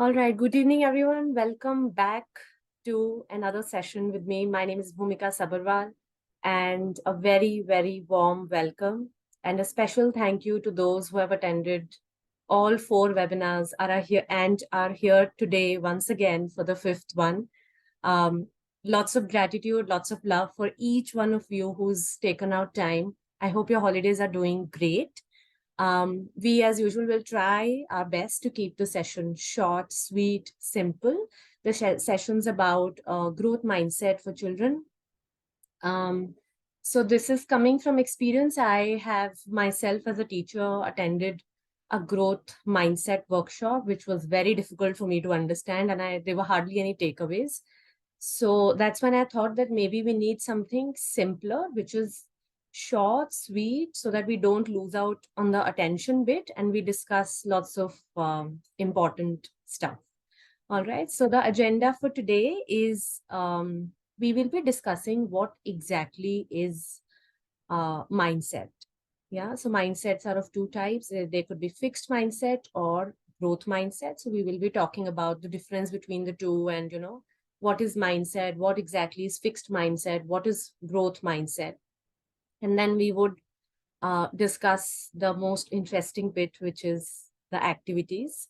All right, good evening, everyone. Welcome back to another session with me. My name is Bhumika Sabharwal, and a very, very warm welcome and a special thank you to those who have attended all four webinars are here today once again for the fifth one. Um, Lots of gratitude, lots of love for each one of you who's taken out time. I hope your holidays are doing great. We, as usual, will try our best to keep the session short, sweet, simple. The session's about growth mindset for children. So this is coming from experience. I have myself as a teacher attended a growth mindset workshop, which was very difficult for me to understand, and there were hardly any takeaways. So that's when I thought that maybe we need something simpler, which is short, sweet, so that we don't lose out on the attention bit and we discuss lots of important stuff. All right. So the agenda for today is we will be discussing what exactly is mindset. Yeah. So mindsets are of two types. They could be fixed mindset or growth mindset. So we will be talking about the difference between the two and, what is mindset, what exactly is fixed mindset, what is growth mindset. And then we would discuss the most interesting bit, which is the activities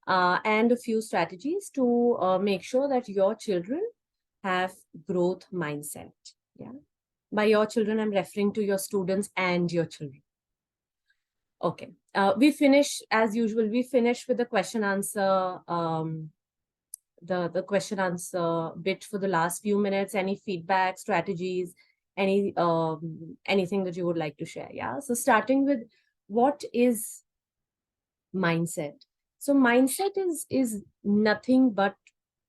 and a few strategies to make sure that your children have growth mindset. Yeah. By your children, I'm referring to your students and your children. Okay. We finish, as usual, we finish with the question answer, the question answer bit for the last few minutes. Any feedback, strategies, anything that you would like to share? Yeah. So starting with what is mindset? So mindset is nothing but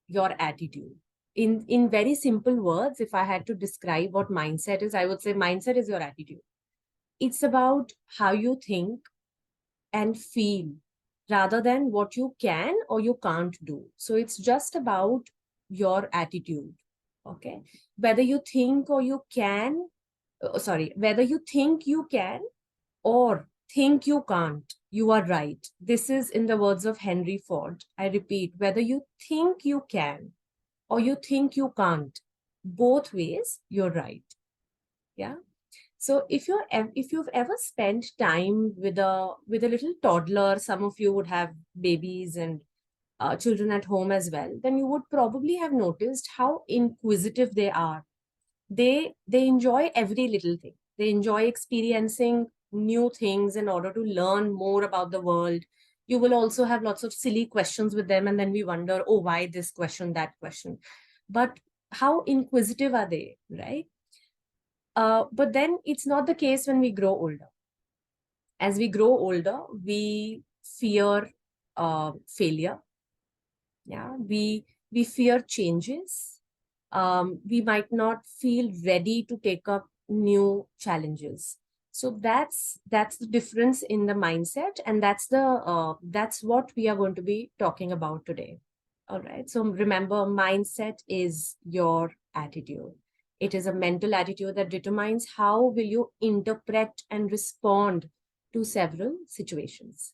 your attitude. In very simple words, if I had to describe what mindset is, I would say mindset is your attitude. It's about how you think and feel rather than what you can or you can't do. So it's just about your attitude. Okay. Whether you think or you can, whether you think you can or think you can't, you are right. This is in the words of Henry Ford. I repeat, whether you think you can or you think you can't, both ways, you're right. Yeah. So if you've ever spent time with a little toddler, some of you would have babies and children at home as well, then you would probably have noticed how inquisitive they are. They enjoy every little thing. They enjoy experiencing new things in order to learn more about the world. You will also have lots of silly questions with them, and then we wonder, oh, why this question, that question. But how inquisitive are they, right? But then it's not the case when we grow older. As we grow older, we fear failure. Yeah, we fear changes. We might not feel ready to take up new challenges. So that's the difference in the mindset, and that's what we are going to be talking about today. All right. So remember, mindset is your attitude. It is a mental attitude that determines how will you interpret and respond to several situations.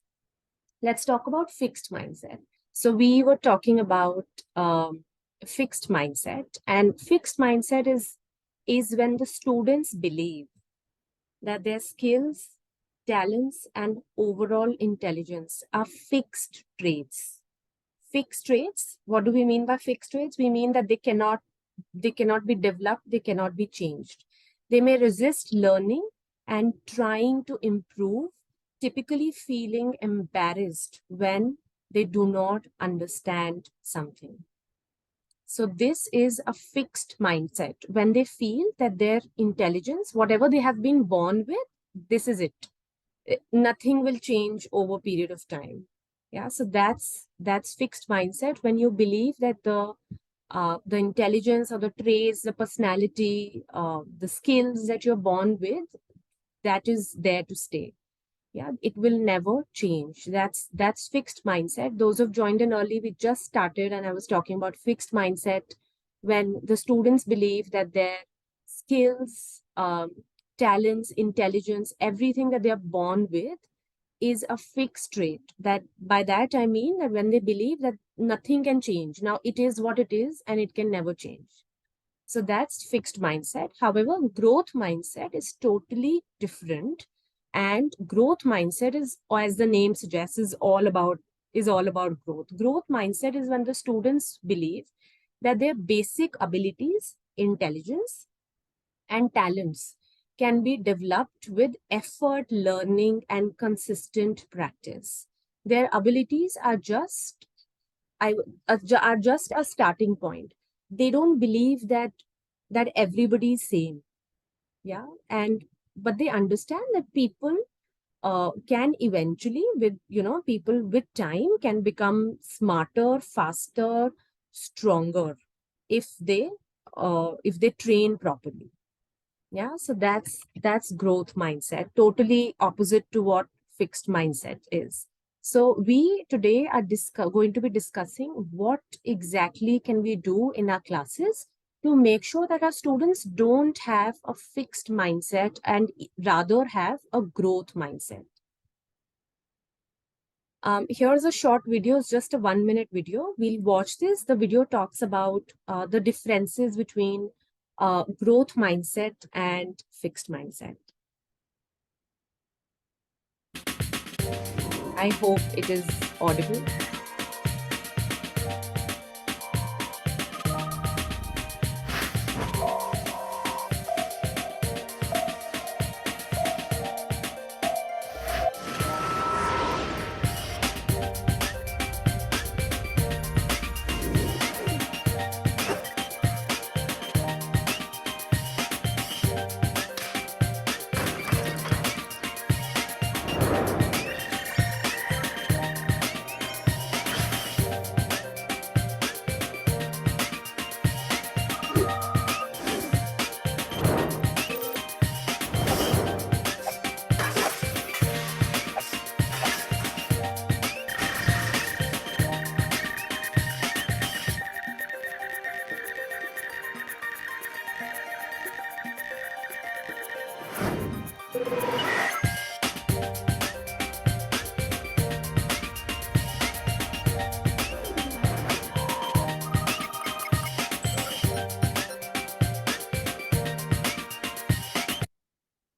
Let's talk about fixed mindset. So we were talking about fixed mindset, and fixed mindset is when the students believe that their skills, talents, and overall intelligence are fixed traits. Fixed traits. What do we mean by fixed traits? We mean that they cannot be developed, they cannot be changed. They may resist learning and trying to improve, typically feeling embarrassed when they do not understand something. So this is a fixed mindset when they feel that their intelligence, whatever they have been born with, this is it. Nothing will change over a period of time. Yeah, so that's fixed mindset when you believe that the intelligence or the traits, the personality, the skills that you're born with, that is there to stay. Yeah, it will never change. That's fixed mindset. Those who've joined in early, we just started, and I was talking about fixed mindset when the students believe that their skills, talents, intelligence, everything that they are born with is a fixed trait. That by that I mean that when they believe that nothing can change. Now it is what it is and it can never change. So that's fixed mindset. However, growth mindset is totally different. And growth mindset is, as the name suggests, is all about growth. Growth mindset is when the students believe that their basic abilities, intelligence, and talents can be developed with effort, learning, and consistent practice. Their abilities are are just a starting point. They don't believe that everybody is same. Yeah. And but they understand that people can eventually, with people with time, can become smarter, faster, stronger if they train properly. Yeah. So that's growth mindset, totally opposite to what fixed mindset is. So we today are going to be discussing what exactly can we do in our classes to make sure that our students don't have a fixed mindset and rather have a growth mindset. Here's a short video, it's just a 1-minute video. We'll watch this. The video talks about the differences between growth mindset and fixed mindset. I hope it is audible.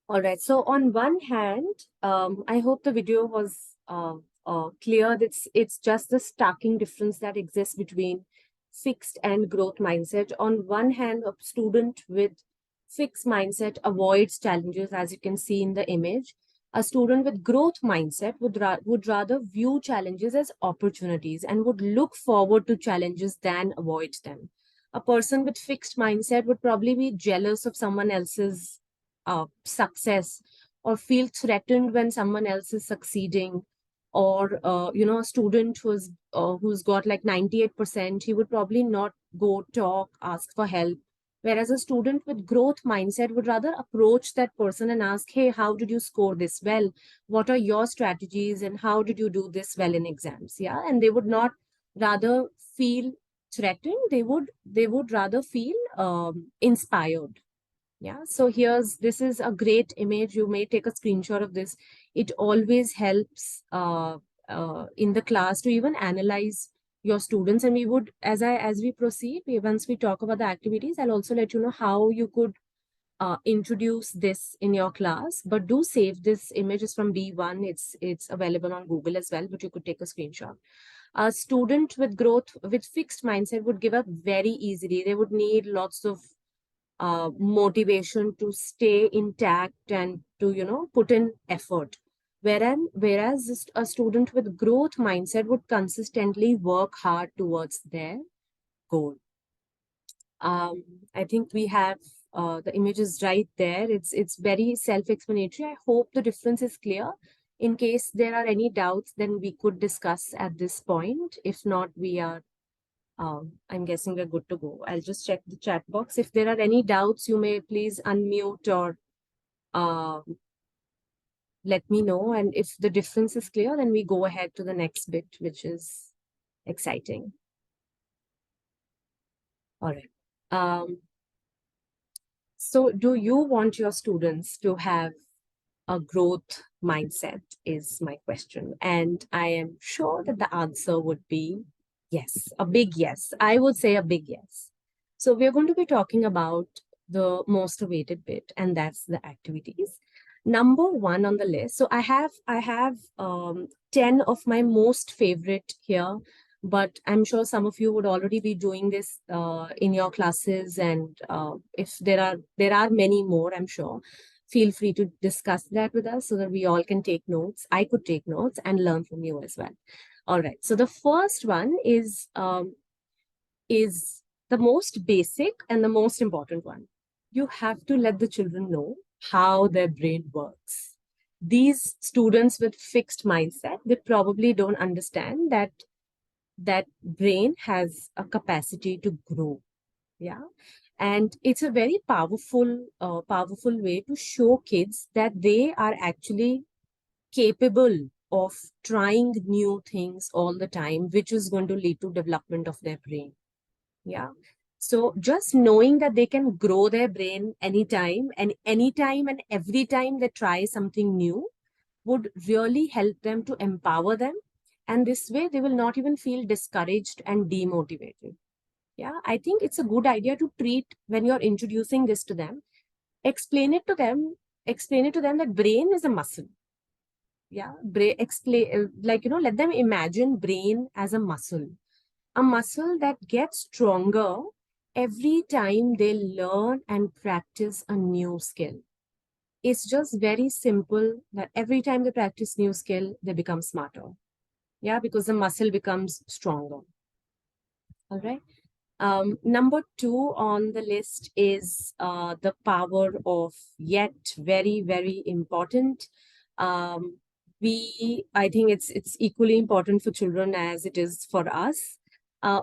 All right. So on one hand, I hope the video was clear. It's just the starking difference that exists between fixed and growth mindset. On one hand, a student with fixed mindset avoids challenges, as you can see in the image. A student with growth mindset would rather view challenges as opportunities and would look forward to challenges than avoid them. A person with fixed mindset would probably be jealous of someone else's success, or feel threatened when someone else is succeeding, or a student who's got like 98%, he would probably not go talk, ask for help. Whereas a student with growth mindset would rather approach that person and ask, hey, how did you score this well? What are your strategies and how did you do this well in exams? Yeah. And they would not rather feel threatened, they would rather feel inspired. Yeah, so this is a great image. You may take a screenshot of this. It always helps in the class to even analyze your students. And we would, as we proceed, once we talk about the activities, I'll also let you know how you could introduce this in your class. But do save this image. Is from B1. It's available on Google as well, but you could take a screenshot. A student with fixed mindset would give up very easily. They would need lots of motivation to stay intact and to put in effort. Whereas a student with growth mindset would consistently work hard towards their goal. I think we have the images right there. It's very self-explanatory. I hope the difference is clear. In case there are any doubts, then we could discuss at this point. If not, I'm guessing we're good to go. I'll just check the chat box. If there are any doubts, you may please unmute or let me know. And if the difference is clear, then we go ahead to the next bit, which is exciting. All right. So do you want your students to have a growth mindset is my question. And I am sure that the answer would be Yes, a big yes. I would say a big yes. So we're going to be talking about the most awaited bit, and that's the activities. Number one on the list. So I have 10 of my most favorite here, but I'm sure some of you would already be doing this in your classes, and if there are many more, I'm sure. Feel free to discuss that with us so that we all can take notes. I could take notes and learn from you as well. All right. So the first one is the most basic and the most important one. You have to let the children know how their brain works. These students with fixed mindset, they probably don't understand that brain has a capacity to grow. Yeah. And it's a very powerful way to show kids that they are actually capable of trying new things all the time, which is going to lead to development of their brain. Yeah. So just knowing that they can grow their brain anytime and every time they try something new would really help them to empower them. And this way they will not even feel discouraged and demotivated. Yeah. I think it's a good idea to treat when you're introducing this to them, explain it to them, explain it to them that brain is a muscle. Yeah, brain explain like let them imagine brain as a muscle that gets stronger every time they learn and practice a new skill. It's just very simple that every time they practice new skill they become smarter. Yeah, because the muscle becomes stronger. All right. Number two on the list is the power of yet, very, very important. I think it's equally important for children as it is for us.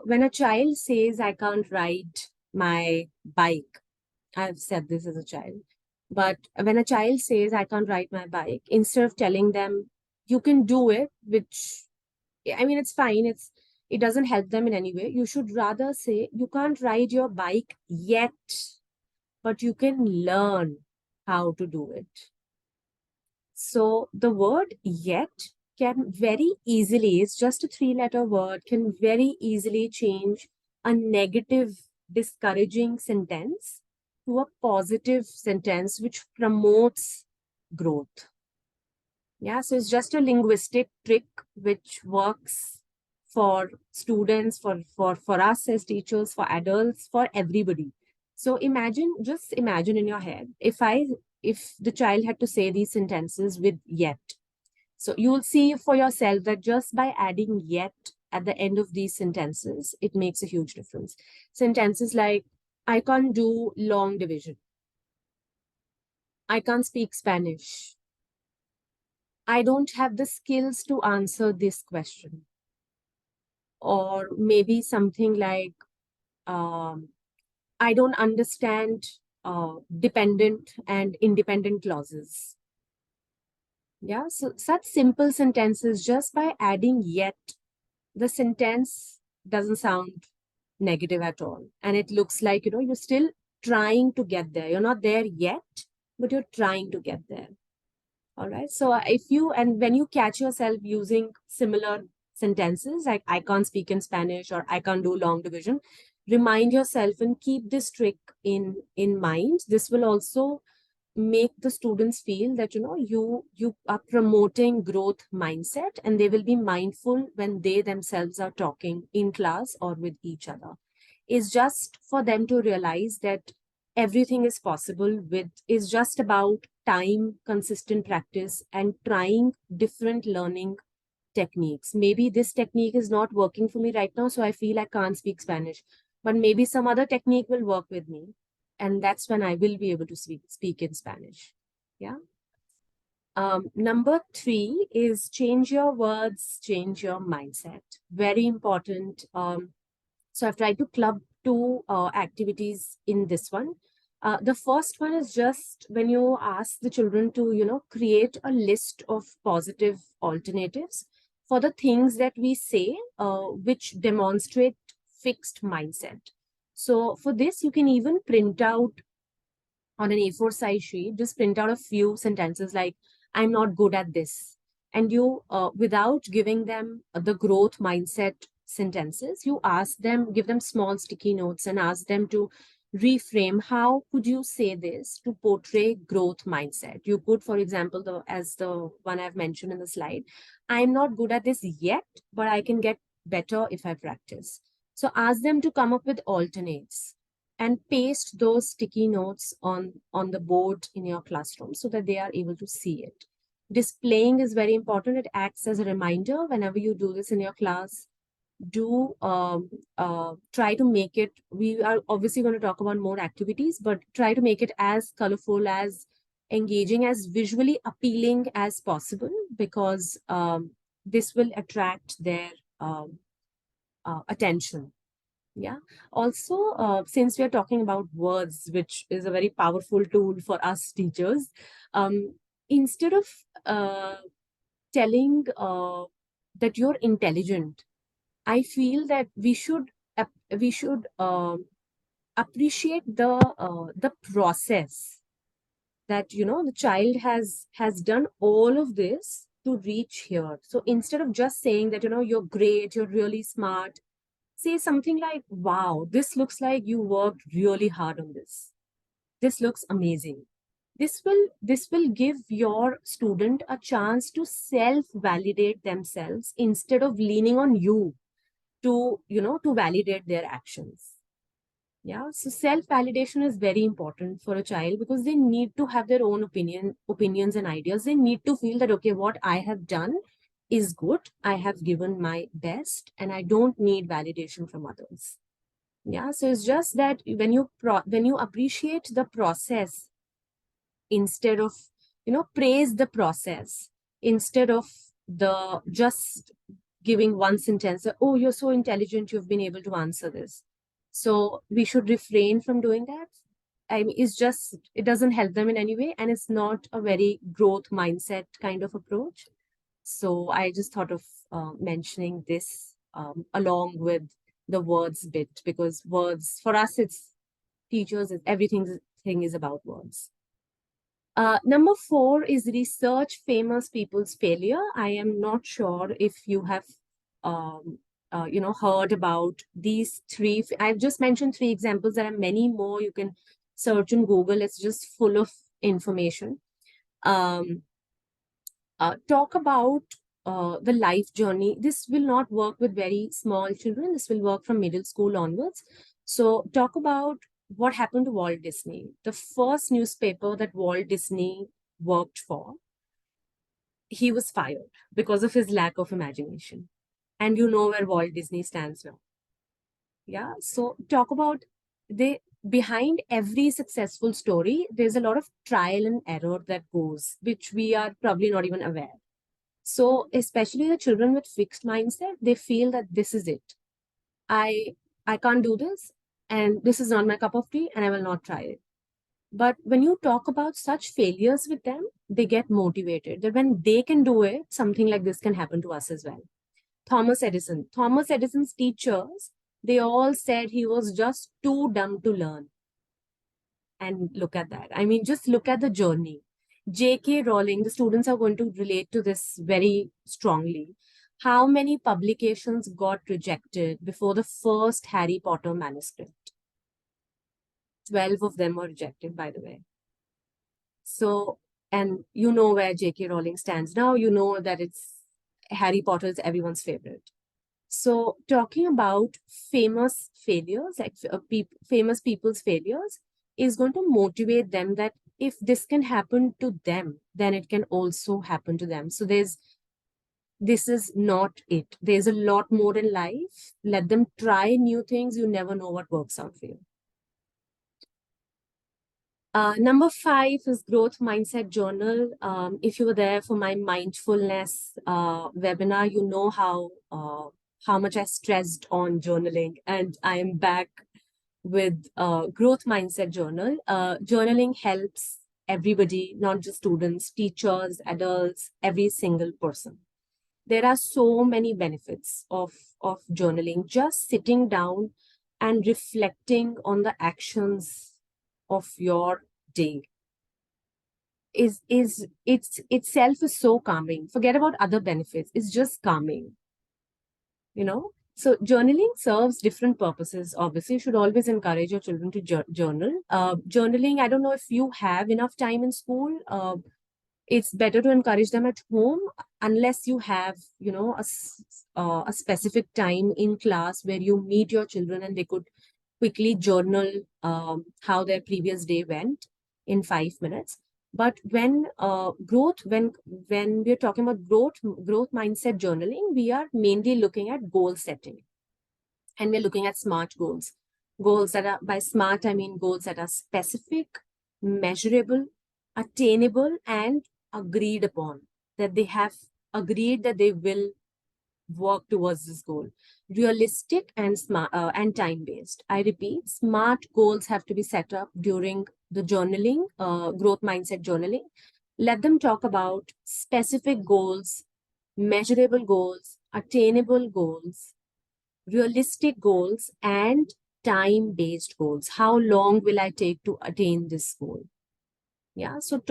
When a child says, "I can't ride my bike," I've said this as a child, but when a child says, "I can't ride my bike," instead of telling them, "You can do it," which I mean, it's fine. It doesn't help them in any way. You should rather say, "You can't ride your bike yet, but you can learn how to do it." So the word "yet" can very easily, it's just a three-letter word, can very easily change a negative, discouraging sentence to a positive sentence which promotes growth. Yeah, so it's just a linguistic trick which works for students, for us as teachers, for adults, for everybody. So just imagine in your head, if the child had to say these sentences with "yet." So you will see for yourself that just by adding "yet" at the end of these sentences, it makes a huge difference. Sentences like, "I can't do long division. I can't speak Spanish. I don't have the skills to answer this question." Or maybe something like, um, "I don't understand dependent and independent clauses." Yeah, so such simple sentences, just by adding "yet," the sentence doesn't sound negative at all. And it looks like, you're still trying to get there. You're not there yet, but you're trying to get there. All right. So and when you catch yourself using similar sentences like "I can't speak in Spanish" or "I can't do long division," remind yourself and keep this trick in mind. This will also make the students feel that you are promoting growth mindset, and they will be mindful when they themselves are talking in class or with each other. Is just for them to realize that everything is possible with is just about time, consistent practice, and trying different learning techniques. Maybe this technique is not working for me right now, so I feel I can't speak Spanish, but maybe some other technique will work with me, and that's when I will be able to speak in Spanish. Yeah. Number three is change your words, change your mindset. Very important. So I've tried to club two activities in this one. The first one is just when you ask the children to, create a list of positive alternatives for the things that we say, which demonstrate fixed mindset. So for this, you can even print out on an A4 size sheet, just print out a few sentences like, "I'm not good at this." And without giving them the growth mindset sentences, you ask them, give them small sticky notes and ask them to reframe. How could you say this to portray growth mindset? You could, for example, as the one I've mentioned in the slide, I'm not good at this yet, but I can get better if I practice. So ask them to come up with alternates and paste those sticky notes on the board in your classroom so that they are able to see it. Displaying is very important. It acts as a reminder whenever you do this in your class. Do try to make it, we are obviously going to talk about more activities, but try to make it as colorful, as engaging, as visually appealing as possible, because this will attract their attention. Yeah. Also, since we are talking about words, which is a very powerful tool for us teachers, instead of telling that you're intelligent, I feel that we should appreciate the process, that the child has done all of this to reach here. So instead of just saying that you're great, you're really smart, say something like, wow, this looks like you worked really hard on this. This looks amazing. This will give your student a chance to self validate themselves instead of leaning on you to validate their actions. Yeah, so self validation is very important for a child, because they need to have their own opinions and ideas. They need to feel that, okay, what I have done is good, I have given my best, and I don't need validation from others. Yeah, so it's just that when you appreciate the process, instead of praise the process, instead of the just giving one sentence, oh, you're so intelligent, you've been able to answer this. So we should refrain from doing that. I mean, it doesn't help them in any way, and it's not a very growth mindset kind of approach. So I just thought of mentioning this along with the words bit, because words for us, it's teachers, everything thing is about words. Number 4 is research famous people's failure. I am not sure if you have, heard about these three. I've just mentioned 3 examples. There are many more. You can search in Google. It's just full of information. Talk about the life journey. This will not work with very small children. This will work from middle school onwards. So talk about what happened to Walt Disney. The first newspaper that Walt Disney worked for, he was fired because of his lack of imagination. And you know where Walt Disney stands now. Yeah. So talk about behind every successful story, there's a lot of trial and error that goes, which we are probably not even aware. So especially the children with fixed mindset, they feel that this is it. I can't do this, and this is not my cup of tea, and I will not try it. But when you talk about such failures with them, they get motivated that when they can do it, something like this can happen to us as well. Thomas Edison. Thomas Edison's teachers, they all said he was just too dumb to learn. And look at that. I mean, just look at the journey. J.K. Rowling, the students are going to relate to this very strongly. How many publications got rejected before the first Harry Potter manuscript? 12 of them were rejected, by the way. So, and you know where J.K. Rowling stands now. You know that Harry Potter is everyone's favorite. So, talking about famous failures, like famous people's failures, is going to motivate them that if this can happen to them, then it can also happen to them. So this is not it. There's a lot more in life. Let them try new things. You never know what works out for you. Number 5 is Growth Mindset Journal. If you were there for my mindfulness webinar, you know how much I stressed on journaling, and I am back with Growth Mindset Journal. Journaling helps everybody, not just students, teachers, adults, every single person. There are so many benefits of journaling. Just sitting down and reflecting on the actions of your day is itself is so calming. Forget about other benefits. It's just calming. So journaling serves different purposes. Obviously, you should always encourage your children to journal. Journaling, I don't know if you have enough time in school. It's better to encourage them at home unless you have, a specific time in class where you meet your children and they could quickly journal how their previous day went in 5 minutes. But when we're talking about growth mindset journaling, we are mainly looking at goal setting, and we're looking at SMART goals. Goals that are, by SMART I mean goals that are specific, measurable, attainable, and agreed upon. That they have agreed that they will work towards this goal. Realistic and smart and time based. I repeat, SMART goals have to be set up during the journaling, growth mindset journaling. Let them talk about specific goals, measurable goals, attainable goals, realistic goals, and time based goals. How long will I take to attain this goal? Yeah, so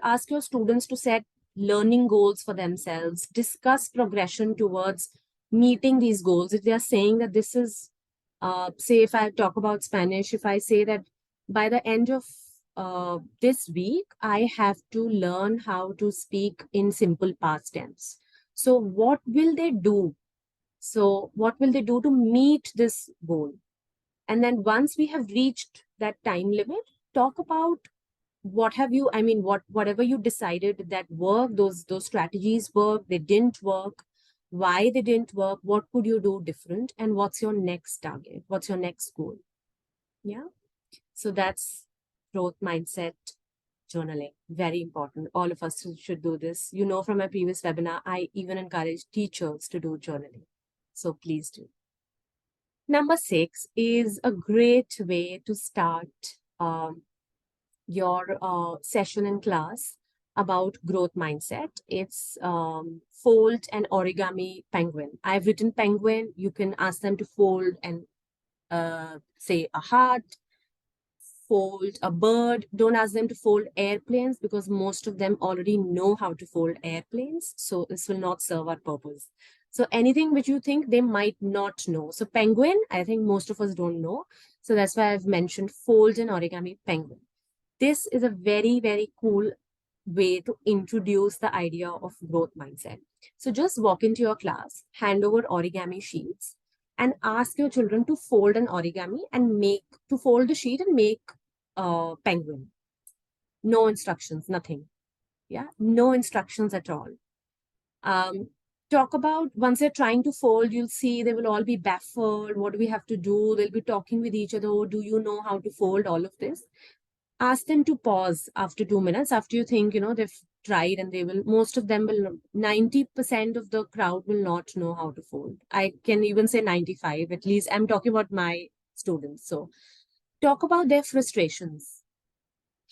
ask your students to set learning goals for themselves, discuss progression towards meeting these goals. If they are saying that this is, say, if I talk about Spanish, if I say that by the end of this week, I have to learn how to speak in simple past tense. So, what will they do? So, what will they do to meet this goal? And then once we have reached that time limit, talk about whatever you decided that worked, those strategies worked, they didn't work, why they didn't work, what could you do different, and what's your next target, what's your next goal. Yeah, so that's growth mindset journaling. Very important. All of us should do this. From my previous webinar, I even encourage teachers to do journaling, so please do. Number 6 is a great way to start your session in class about growth mindset. It's fold an origami penguin. I've written penguin. You can ask them to fold and say a heart, fold a bird. Don't ask them to fold airplanes because most of them already know how to fold airplanes. So this will not serve our purpose. So anything which you think they might not know. So penguin, I think most of us don't know. So that's why I've mentioned fold an origami penguin. This is a very, very cool way to introduce the idea of growth mindset. So just walk into your class, hand over origami sheets, and ask your children to fold an origami and fold the sheet and make a penguin. No instructions, nothing. Yeah, no instructions at all. Talk about, once they're trying to fold, you'll see they will all be baffled. What do we have to do? They'll be talking with each other. Oh, do you know how to fold? All of this. Ask them to pause after 2 minutes, after you think, they've tried, and most of them will, 90% of the crowd will not know how to fold. I can even say 95, at least I'm talking about my students. So talk about their frustrations.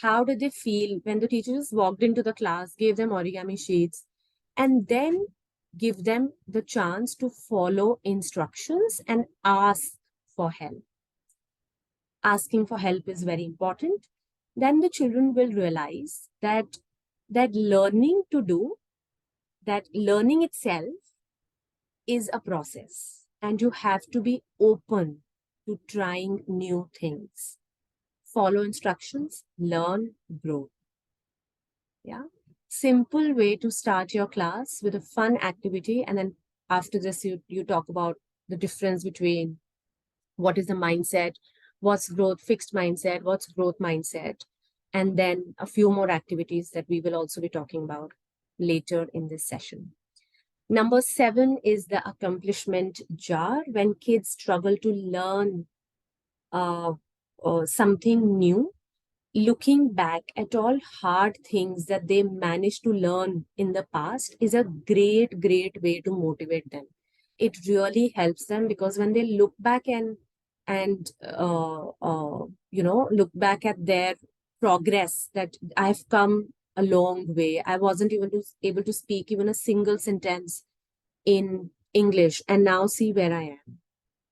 How did they feel when the teacher just walked into the class, gave them origami sheets, and then give them the chance to follow instructions and ask for help. Asking for help is very important. Then the children will realize that learning itself is a process, and you have to be open to trying new things. Follow instructions, learn, grow. Yeah. Simple way to start your class with a fun activity. And then after this, you talk about the difference between what is the mindset, what's fixed mindset, what's growth mindset, and then a few more activities that we will also be talking about later in this session. Number 7 is the accomplishment jar. When kids struggle to learn something new, looking back at all hard things that they managed to learn in the past is a great, great way to motivate them. It really helps them, because when they look back and look back at their progress, that I've come a long way. I wasn't even able to speak even a single sentence in English, and now see where I am.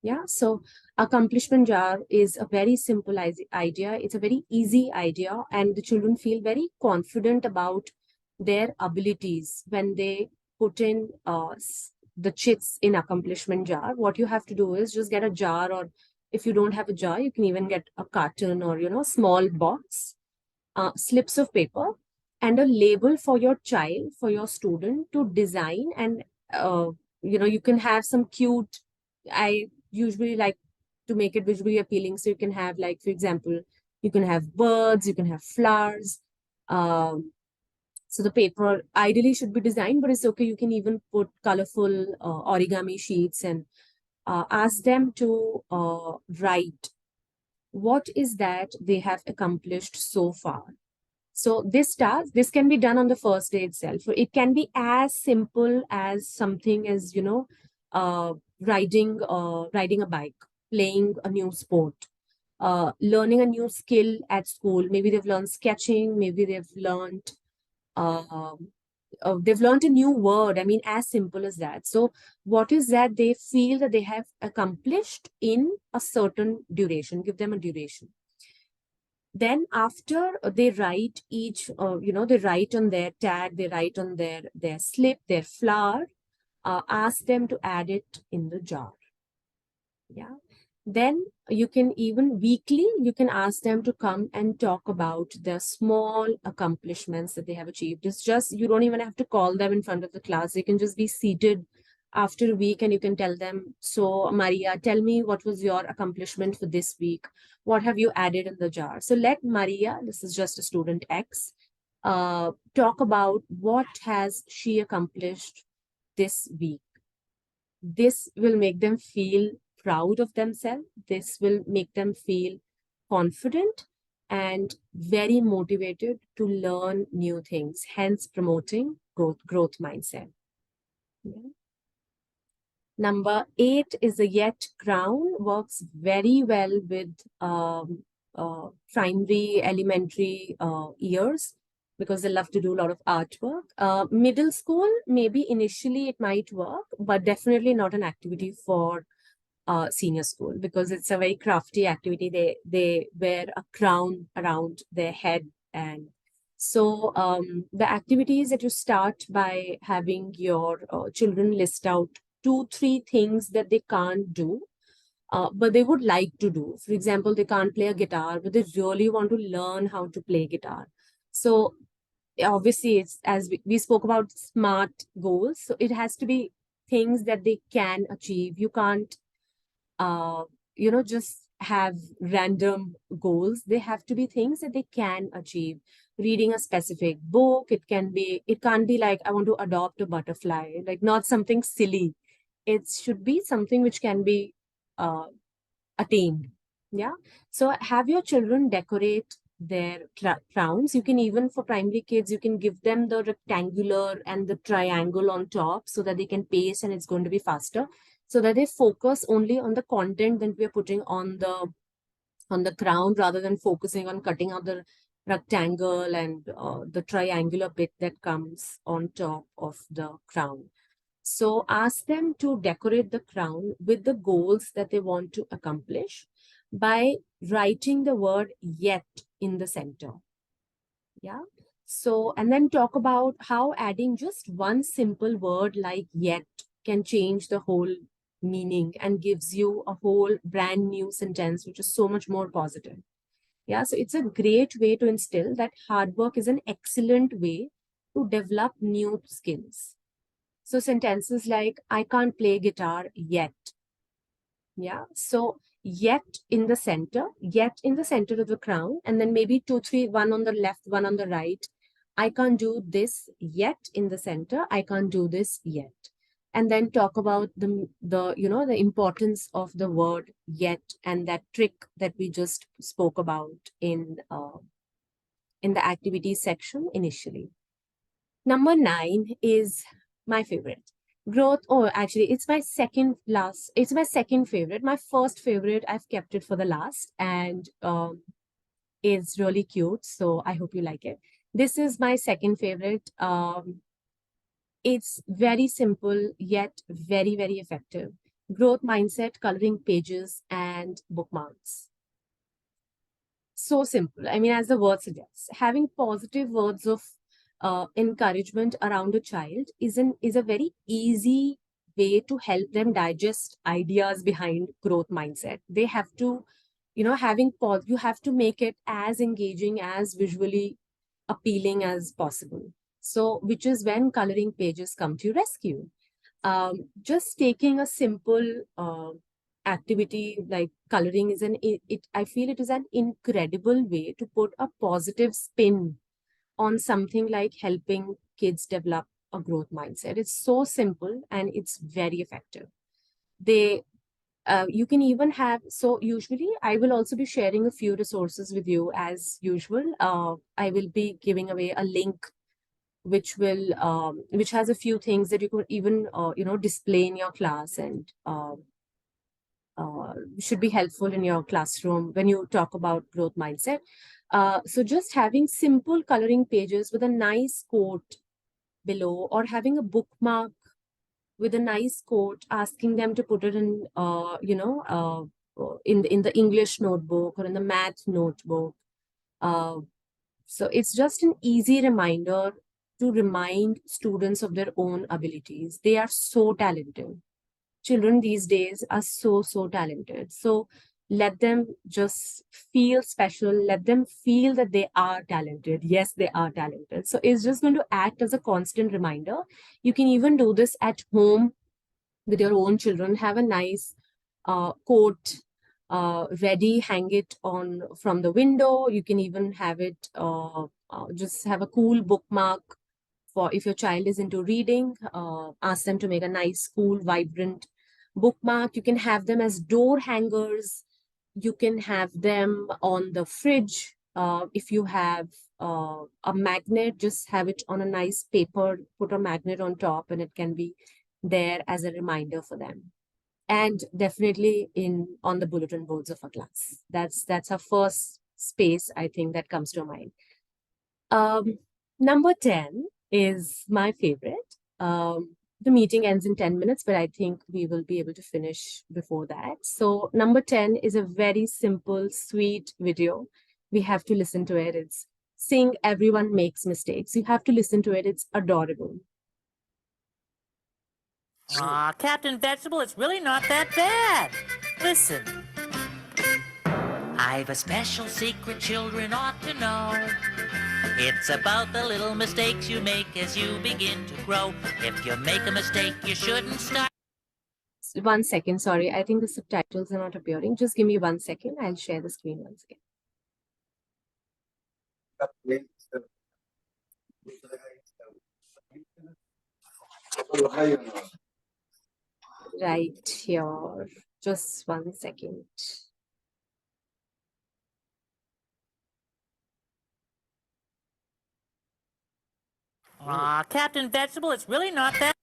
Yeah, so accomplishment jar is a very simple idea. It's a very easy idea, and the children feel very confident about their abilities when they put in the chits in accomplishment jar. What you have to do is just get a jar, or if you don't have a jar, you can even get a carton or, small box, slips of paper, and a label for your child, for your student to design. And, you can have some cute, I usually like to make it visually appealing. So you can have, like, for example, you can have birds, you can have flowers. Um, so the paper ideally should be designed, but it's okay. You can even put colorful origami sheets and ask them to write what is that they have accomplished so far. So this can be done on the first day itself. It can be as simple as something as, riding a bike, playing a new sport, learning a new skill at school. Maybe they've learned sketching, maybe uh, they've learned a new word. I mean, as simple as that. So what is that they feel that they have accomplished in a certain duration? Give them a duration. Then after they write each, they write on their tag, they write on their slip, their flower, ask them to add it in the jar. Yeah. Then you can even weekly, you can ask them to come and talk about their small accomplishments that they have achieved. It's just, you don't even have to call them in front of the class. You can just be seated after a week and you can tell them, so Maria, tell me what was your accomplishment for this week? What have you added in the jar? So let Maria, this is just a student X, talk about what has she accomplished this week. This will make them feel proud of themselves. This will make them feel confident and very motivated to learn new things, hence promoting growth mindset. Yeah. Number 8 is the Yet crown, works very well with primary, elementary years, because they love to do a lot of artwork. Middle school, maybe initially it might work, but definitely not an activity for senior school, because it's a very crafty activity. They wear a crown around their head. And so the activities that you start by having your children list out 2-3 things that they can't do, but they would like to do. For example, they can't play a guitar, but they really want to learn how to play guitar. So obviously, it's, as we spoke about, SMART goals. So it has to be things that they can achieve. You can't uh, just have random goals. They have to be things that they can achieve. Reading a specific book, it can't be like, I want to adopt a butterfly, like not something silly. It should be something which can be uh, attained. Yeah. So have your children decorate their crowns. You can, even for primary kids, you can give them the rectangular and the triangle on top so that they can paste and it's going to be faster, so that they focus only on the content that we are putting on the crown, rather than focusing on cutting out the rectangle and the triangular bit that comes on top of the crown. So ask them to decorate the crown with the goals that they want to accomplish by writing the word yet in the center. Yeah. So, and then talk about how adding just one simple word like yet can change the whole meaning and gives you a whole brand new sentence, which is so much more positive. Yeah. So it's a great way to instill that hard work is an excellent way to develop new skills. So sentences like, I can't play guitar yet. Yeah. So yet in the center of the crown, and then maybe 2-3, one on the left, one on the right. I can't do this yet in the center. I can't do this yet. And then talk about the importance of the word yet, and that trick that we just spoke about in the activity section initially. Number 9 is my favorite. Growth. Oh, actually, it's my second favorite. My first favorite, I've kept it for the last, and it's really cute. So I hope you like it. This is my second favorite. It's very simple, yet very, very effective. Growth mindset, coloring pages, and bookmarks. So simple. I mean, as the word suggests, having positive words of encouragement around a child is a very easy way to help them digest ideas behind growth mindset. They have to, you have to make it as engaging, as visually appealing as possible. So, which is when coloring pages come to your rescue. Just taking a simple activity like coloring is I feel it is an incredible way to put a positive spin on something like helping kids develop a growth mindset. It's so simple and it's very effective. They you can even have, so usually I will also be sharing a few resources with you as usual. I will be giving away a link which has a few things that you could even display in your class and should be helpful in your classroom when you talk about growth mindset. So just having simple coloring pages with a nice quote below, or having a bookmark with a nice quote, asking them to put it in in the English notebook or in the math notebook. So it's just an easy reminder to remind students of their own abilities. They are so talented. Children these days are so talented. So let them just feel special. Let them feel that they are talented. Yes, they are talented. So it's just going to act as a constant reminder. You can even do this at home with your own children. Have a nice quote ready, hang it on from the window. You can even have it just have a cool bookmark for if your child is into reading. Ask them to make a nice, cool, vibrant bookmark. You can have them as door hangers. You can have them on the fridge. If you have a magnet, just have it on a nice paper, put a magnet on top, and it can be there as a reminder for them. And definitely on the bulletin boards of a class. That's our first space, I think, that comes to mind. Number 10 is my favorite. The meeting ends in 10 minutes, but I think we will be able to finish before that. So number 10 is a very simple, sweet video. We have to listen to it. It's Sing Everyone Makes Mistakes. You have to listen to it. It's adorable. Aw, Captain Vegetable, it's really not that bad. Listen. I've a special secret children ought to know. It's about the little mistakes you make as you begin to grow. If you make a mistake, you shouldn't start. 1 second, sorry. I think the subtitles are not appearing. Just give me 1 second. I'll share the screen once again. Right here. Just 1 second. Aw, Captain Vegetable, it's really not that.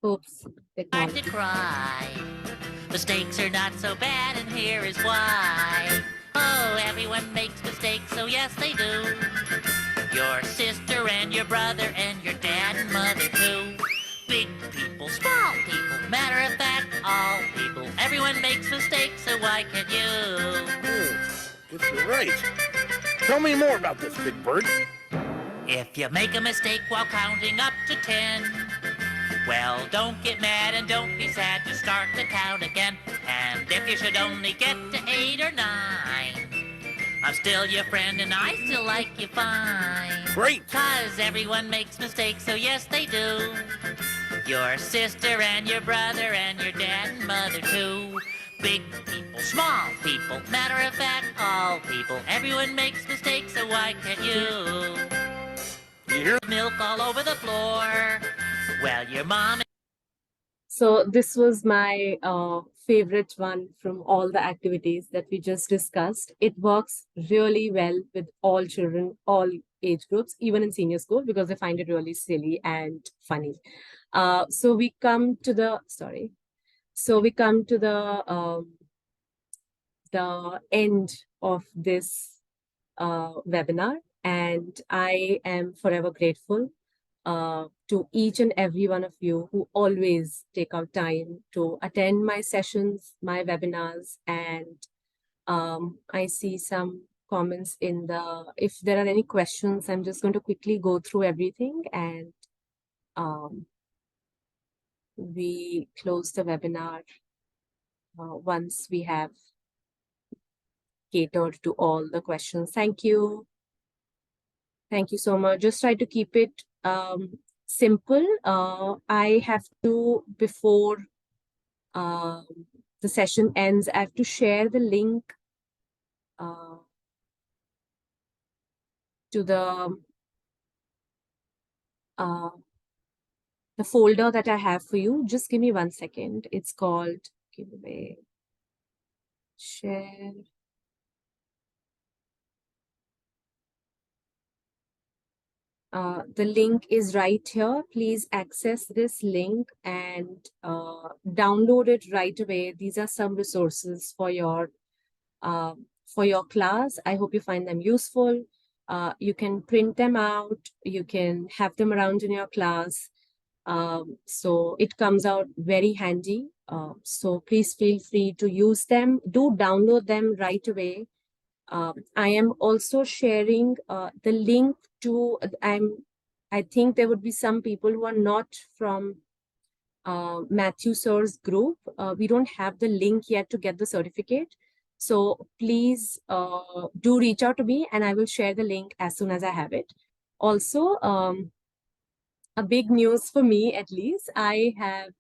Oops. Time to cry. Mistakes are not so bad, and here is why. Oh, everyone makes mistakes, so yes, they do. Your sister and your brother and your dad and mother too. Big people, small people, matter of fact, all people. Everyone makes mistakes, so why can't you? Guess you're right. Tell me more about this, Big Bird. If you make a mistake while counting up to 10, well, don't get mad and don't be sad, just start to count again. And if you should only get to 8 or 9, I'm still your friend and I still like you fine. Great. 'Cause everyone makes mistakes, so yes they do. Your sister and your brother and your dad and mother too. Big people, small people, matter of fact, all people. Everyone makes mistakes, so why can't you? You hear? Milk all over the floor. Well, your mom. So this was my favorite one from all the activities that we just discussed. It works really well with all children, all age groups, even in senior school, because they find it really silly and funny. So we come to the end of this webinar, and I am forever grateful to each and every one of you who always take out time to attend my sessions, my webinars, and I see some comments in the, if there are any questions, I'm just going to quickly go through everything, and we close the webinar once we have catered to all the questions. Thank you. Thank you so much. Just try to keep it simple. I have to, before the session ends, I have to share the link to the folder that I have for you. Just give me 1 second. It's called giveaway. Share. The link is right here. Please access this link and download it right away. These are some resources for your class. I hope you find them useful. You can print them out. You can have them around in your class. So it comes out very handy. So please feel free to use them. Do download them right away. I am also sharing the link to, I think there would be some people who are not from Matthew Sir's group. We don't have the link yet to get the certificate. So please do reach out to me, and I will share the link as soon as I have it. Also, a big news for me, at least, I have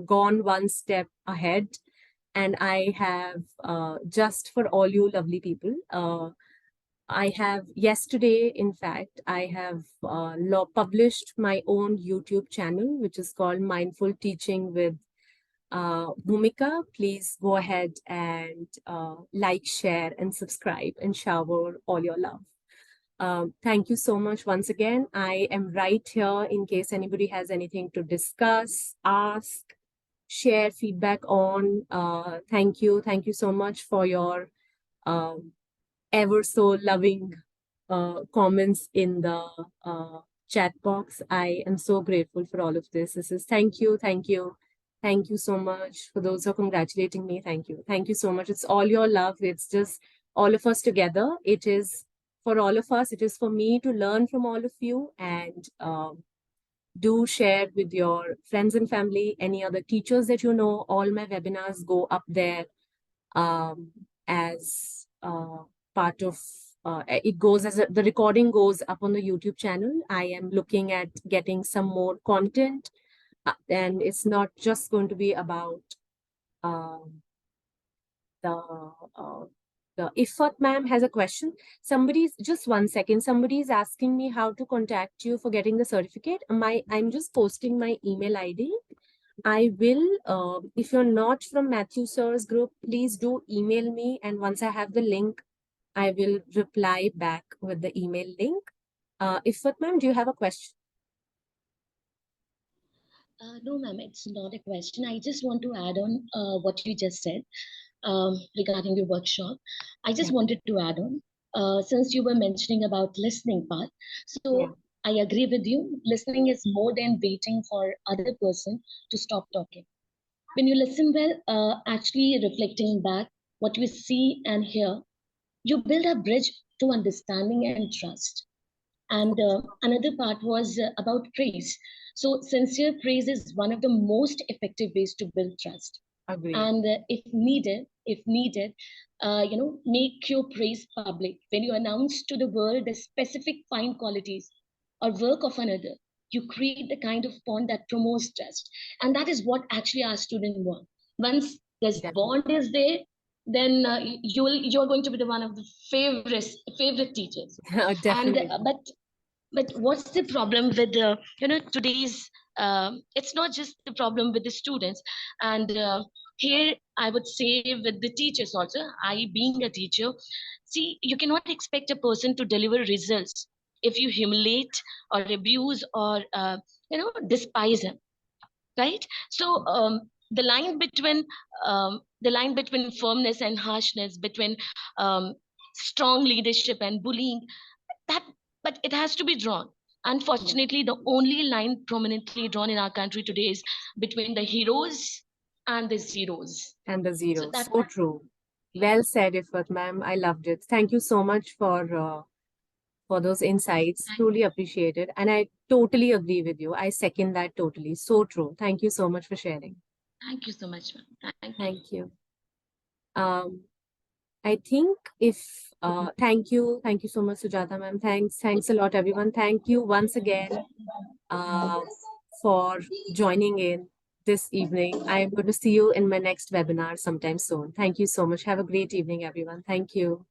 gone one step ahead, and I have, just for all you lovely people, I have yesterday, in fact, I have published my own YouTube channel, which is called Mindful Teaching with Bhumika. Please go ahead and like, share, and subscribe, and shower all your love. Thank you so much once again. I am right here in case anybody has anything to discuss, ask, share feedback on. Thank you. Thank you so much for your ever so loving comments in the chat box. I am so grateful for all of this. This is thank you. Thank you. Thank you so much for those who are congratulating me. Thank you. Thank you so much. It's all your love. It's just all of us together. It is for all of us. It is for me to learn from all of you, and do share with your friends and family, any other teachers that you know. All my webinars go up there as part of, it goes as the recording goes up on the YouTube channel. I am looking at getting some more content, and it's not just going to be about the Ifat ma'am has a question. Somebody's, just 1 second. Somebody's asking me how to contact you for getting the certificate. I'm just posting my email ID. I will, if you're not from Matthew Sir's group, please do email me. And once I have the link, I will reply back with the email link. Ifat ma'am, do you have a question? No, ma'am, it's not a question. I just want to add on what you just said regarding your workshop. I just wanted to add on, since you were mentioning about listening part. So I agree with you. Listening is more than waiting for other person to stop talking. When you listen well, actually reflecting back what you see and hear, you build a bridge to understanding and trust. And another part was about praise. So sincere praise is one of the most effective ways to build trust. Agreed. And if needed, make your praise public. When you announce to the world the specific fine qualities or work of another, you create the kind of bond that promotes trust. And that is what actually our students want. Once this bond is there, then you're going to be the one of the favorite teachers. Definitely. And but what's the problem with today's it's not just the problem with the students, and here I would say with the teachers also. I being a teacher, see, you cannot expect a person to deliver results if you humiliate or abuse or despise him, right? So the line between firmness and harshness, between strong leadership and bullying, but it has to be drawn. Unfortunately, the only line prominently drawn in our country today is between the heroes and the zeros. And the zeros. So true. Well said, Ifat ma'am. I loved it. Thank you so much for those insights. Truly appreciate it. And I totally agree with you. I second that totally. So true. Thank you so much for sharing. Thank you so much, ma'am. Thank you. Thank you. I think if thank you so much, Sujata ma'am. Thanks a lot, everyone. Thank you once again uh, for joining in this evening. I'm going to see you in my next webinar sometime soon. Thank you so much. Have a great evening, everyone. Thank you.